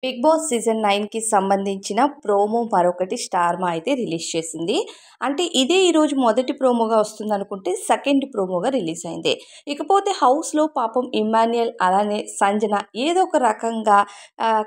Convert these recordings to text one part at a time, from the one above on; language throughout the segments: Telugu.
బిగ్ బాస్ సీజన్ 9కి సంబంధించిన ప్రోమో మరొకటి స్టార్మా అయితే రిలీజ్ చేసింది. అంటే ఇదే ఈరోజు మొదటి ప్రోమోగా వస్తుందనుకుంటే సెకండ్ ప్రోమోగా రిలీజ్ అయింది. ఇకపోతే హౌస్‌లో పాపం ఇమ్మాన్యుయల్ అలానే సంజన ఏదో ఒక రకంగా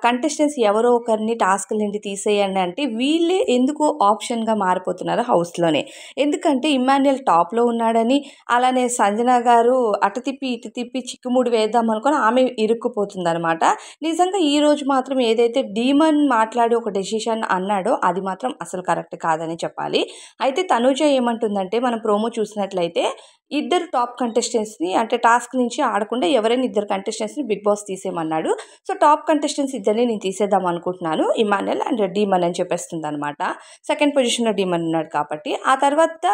కంటెస్టెంట్స్ ఎవరో ఒకరిని టాస్క్‌ల నుండి తీసేయండి అంటే వీళ్ళే ఎందుకో ఆప్షన్‌గా మారిపోతున్నారు హౌస్‌లోనే. ఎందుకంటే ఇమ్మాన్యుయల్ టాప్‌లో ఉన్నాడని, అలానే సంజన గారు అటు తిప్పి ఇటు తిప్పి చిక్కుముడి వేద్దాం అనుకోని ఆమె ఇరుక్కుపోతుందనమాట. నిజంగా ఈరోజు మాత్రం ఏదైతే డీమన్ మాట్లాడి ఒక డెసిషన్ అన్నాడో అది మాత్రం అసలు కరెక్ట్ కాదని చెప్పాలి. అయితే తనూజ ఏమంటుందంటే మనం ప్రోమో చూసినట్లయితే ఇద్దరు టాప్ కంటెస్టెంట్స్‌ని అంటే టాస్క్ నుంచి ఆడకుండా ఎవరైనా ఇద్దరు కంటెస్టెంట్స్‌ని బిగ్ బాస్ తీసేయమన్నాడు. సో, టాప్ కంటెస్టెంట్స్ ఇద్దరిని నేను తీసేద్దాం అనుకుంటున్నాను. ఇమ్మాన్యుయల్ అండ్ డీమన్ అని చెప్పేస్తుందనమాట. సెకండ్ పొజిషన్‌లో డీమన్ ఉన్నాడు కాబట్టి. ఆ తర్వాత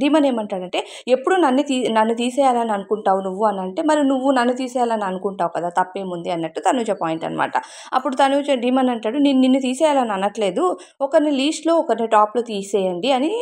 డీమన్ ఏమంటాడంటే ఎప్పుడు నన్ను తీసేయాలని అనుకుంటావు నువ్వు అనంటే, మరి నువ్వు నన్ను తీసేయాలని అనుకుంటావు కదా! తప్పేముంది అన్నట్టు తనూజ పాయింట్ అనమాట. అప్పుడు తనూజ డీమన్ అంటాడు, నేను నిన్ను తీసేయాలని అనట్లేదు. ఒకరిని లీస్ట్‌లో ఒకరిని టాప్‌లో తీసేయండి అని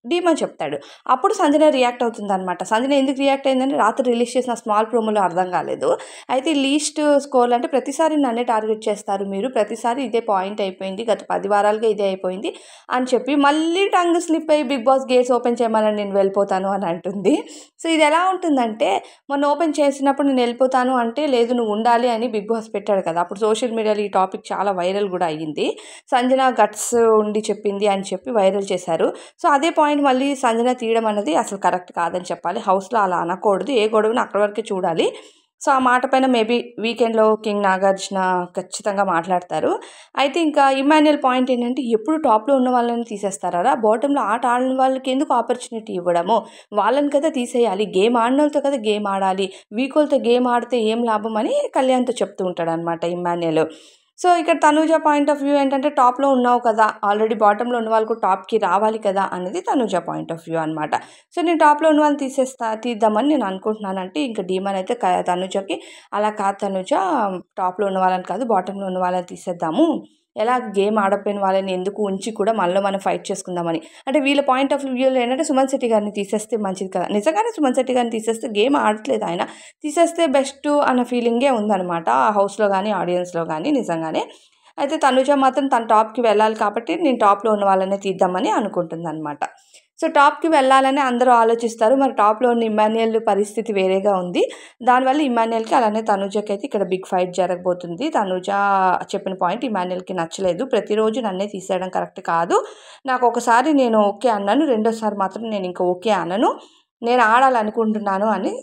డీమన్ చెప్తాడు. అప్పుడు సంజన రియాక్ట్ అవుతుందనమాట. సంజన ఎందుకు రియాక్ట్ అయిందంటే రాత్రి రిలీజ్ చేసిన స్మాల్ ప్రోమోలో అర్థం కాలేదు. అయితే లీస్ట్ స్కోర్‌లు అంటే ప్రతిసారి నన్నే టార్గెట్ చేస్తారు మీరు. ప్రతిసారి ఇదే పాయింట్ అయిపోయింది. గత 10 వారాలుగా ఇదే అయిపోయింది అని చెప్పి మళ్ళీ టంగ్ స్లిప్ అయ్యి బిగ్ బాస్ గేట్స్ ఓపెన్ చేయమనండి నేను వెళ్ళిపోతాను అని అంటుంది. సో, ఇది ఎలా ఉంటుందంటే మొన్న ఓపెన్ చేసినప్పుడు నేను వెళ్ళిపోతాను అంటే లేదు నువ్వు ఉండాలి అని బిగ్ బాస్ పెట్టాడు కదా! అప్పుడు సోషల్ మీడియాలో ఈ టాపిక్ చాలా వైరల్ కూడా అయ్యింది. సంజన గట్స్ ఉండి చెప్పింది అని చెప్పి వైరల్ చేశారు. సో, అదే పాయింట్ మళ్ళీ సంజన తీయడం అనేది అసలు కరెక్ట్ కాదని చెప్పాలి. హౌస్‌లో అలా అనకూడదు. ఏ గొడవని అక్కడి వరకే చూడాలి. సో, ఆ మాట పైన మేబీ వీకెండ్‌లో కింగ్ నాగార్జున ఖచ్చితంగా మాట్లాడతారు. అయితే ఇంకా ఇమ్మాన్యుయల్ పాయింట్ ఏంటంటే ఎప్పుడు టాప్‌లో ఉన్న వాళ్ళని తీసేస్తారా? బాటమ్‌లో ఆట ఆడని వాళ్ళకి ఎందుకు ఆపర్చునిటీ ఇవ్వడము? వాళ్ళని కదా తీసేయాలి. గేమ్ ఆడినోళ్ళతో కదా గేమ్ ఆడాలి. వీకోళ్ళతో గేమ్ ఆడితే ఏం లాభం అని కళ్యాణ్‌తో చెప్తూ ఉంటాడనమాట ఇమ్మాన్యుయల్. సో, ఇక్కడ తనూజ పాయింట్ ఆఫ్ వ్యూ ఏంటంటే టాప్‌లో ఉన్నావు కదా! ఆల్రెడీ బాటమ్‌లో ఉన్న వాళ్ళు కూడా టాప్‌కి రావాలి కదా! అనేది తనూజ పాయింట్ ఆఫ్ వ్యూ అనమాట. సో, నేను టాప్‌లో ఉన్న వాళ్ళని తీద్దామని నేను అనుకుంటున్నాను అంటే ఇంక డీమన్ అయితే తనూజకి అలా కాదు తనూజ టాప్‌లో ఉన్న వాళ్ళని కాదు బాటమ్‌లో ఉన్న వాళ్ళని తీసేద్దాము. ఎలా గేమ్ ఆడకపోయిన వాళ్ళని ఎందుకు ఉంచి కూడా మనలో మనం ఫైట్ చేసుకుందామని. అంటే వీళ్ళ పాయింట్ ఆఫ్ వ్యూలో ఏంటంటే సుమన్ శెట్టి గారిని తీసేస్తే మంచిది కదా! నిజంగానే సుమన్ శెట్టి గారిని తీసేస్తే గేమ్ ఆడట్లేదు ఆయన. తీసేస్తే బెస్టు అన్న ఫీలింగే ఉందనమాట. ఆ హౌస్‌లో గానీ, ఆడియన్స్‌లో గానీ నిజంగానే. అయితే తనుజ మాత్రం తను టాప్‌కి వెళ్ళాలి కాబట్టి నేను టాప్‌లో ఉన్న వాళ్ళనే తీద్దామని అనుకుంటుందనమాట. సో, టాప్‌కి వెళ్ళాలని అందరూ ఆలోచిస్తారు. మరి టాప్‌లో ఉన్న ఇమ్మాన్యుయల్ పరిస్థితి వేరేగా ఉంది. దానివల్ల ఇమ్మాన్యుయల్‌కి అలానే తనుజకైతే ఇక్కడ బిగ్ ఫైట్ జరగబోతుంది. తనుజ చెప్పిన పాయింట్ ఇమ్మాన్యుయల్‌కి నచ్చలేదు. ప్రతిరోజు నన్నే తీసేయడం కరెక్ట్ కాదు. నాకొకసారి నేను ఓకే అన్నాను. రెండోసారి మాత్రం నేను ఇంక ఓకే అనను. నేను ఆడాలనుకుంటున్నాను అని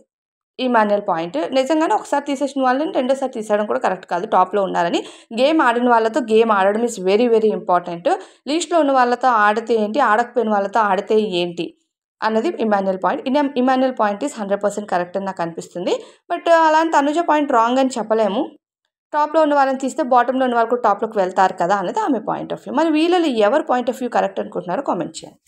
ఇమాన్యుయల్ పాయింట్. నిజంగానే ఒకసారి తీసేసిన వాళ్ళని రెండోసారి తీసేయడం కూడా కరెక్ట్ కాదు. టాప్‌లో ఉన్నారని. గేమ్ ఆడిన వాళ్ళతో గేమ్ ఆడడం ఈస్ వెరీ, వెరీ ఇంపార్టెంట్. లీస్ట్‌లో ఉన్న వాళ్ళతో ఆడితే ఏంటి? ఆడకపోయిన వాళ్ళతో ఆడితే ఏంటి? అన్నది Emmanuel point. Emmanuel point is 100% correct అని నాకనిపిస్తుంది. బట్ అలా అని తనుజ పాయింట్ రాంగ్ అని చెప్పలేము. టాప్‌లో ఉన్న వాళ్ళని తీస్తే బాటమ్‌లో ఉన్న వాళ్ళు కూడా టాప్‌లోకి వెళ్తారు కదా! అనేది ఆమె పాయింట్ ఆఫ్ వ్యూ. మరి వీళ్ళలో ఎవరి పాయింట్ ఆఫ్ వ్యూ కరెక్ట్ అనుకుంటున్నారో కామెంట్ చేయండి.